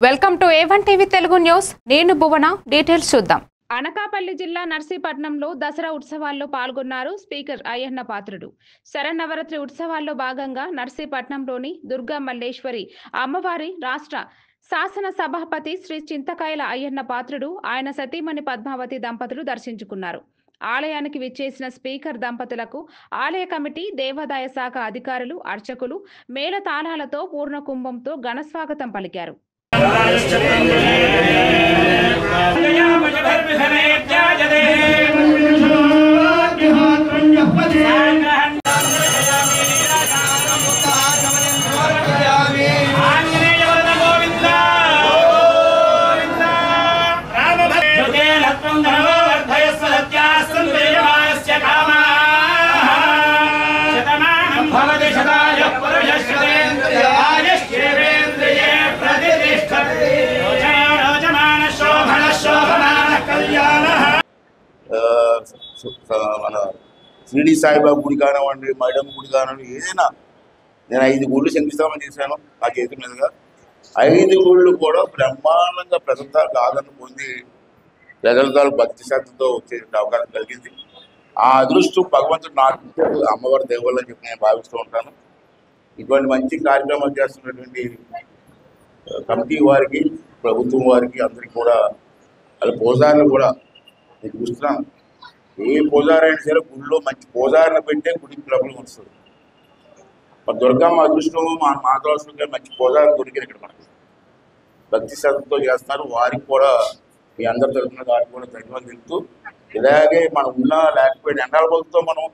Welcome to A1 TV Telugu news. నేను భువన. Details చూద్దాం. అనకాపల్లి జిల్లా నర్సీపట్నంలో దసరా ఉత్సవాల్లో పాల్గొన్నారు స్పీకర్ అయ్యన్న పాత్రుడు. శరన్నవరాత్రి ఉత్సవాల్లో భాగంగా నర్సీపట్నంలోని దుర్గా మల్లేశ్వరి అమ్మవారి రాష్ట్ర శాసన సభాపతి శ్రీ చింతకాయల అయ్యన్న పాత్రుడు ఆయన సతీమణి పద్మావతి దంపతులు దర్శించుకున్నారు. ఆలయానికి విచ్చేసిన స్పీకర్ దంపతులకు ఆలయ కమిటీ, దేవాదాయ శాఖ అధికారులు, అర్చకులు మేళతాళాలతో పూర్ణ కుంభంతో ఘనస్వాగతం పలికారు. మన షిరిడి సాయిబాబా గుడి కానివ్వండి, మైడమ్మ గుడి కానివ్వండి, ఏదైనా నేను 5 గుళ్ళు శంకుస్థాపన చేశాను నా చేతి మీదుగా. 5 గుళ్ళు కూడా బ్రహ్మాండంగా ప్రజలతో ఆదరణ పొంది ప్రజలతో భక్తి శ్రద్ధతో వచ్చే అవకాశం కలిగింది. ఆ అదృష్టం భగవంతుడు నాకు ఇచ్చాడు, అమ్మవారి దేవుళ్ళు అని చెప్పి నేను భావిస్తూ ఉంటాను. ఇటువంటి మంచి కార్యక్రమాలు చేస్తున్నటువంటి కమిటీ వారికి, ప్రభుత్వం వారికి అందరికీ కూడా, వాళ్ళ పూజారులు కూడా నేను చూస్తున్నాను. ఏ పూజారి అయినా సరే గుడిలో మంచి పూజారిని పెట్టే గుడికి డబ్బులు వస్తుంది. మరి దుర్గమ్మ అదృష్టం, మా మాధవశ్వరంగా మంచి పూజారి దొరికింది ఇక్కడ మనకి. భక్తి శ్రద్ధతో చేస్తున్నారు. వారికి కూడా మీ అందరి తరఫున వారికి కూడా ధన్యవాదాలు తెలుపుతూ, ఇలాగే మనం ఉన్నా లేకపోయినా ఎండాల భక్తితో మనం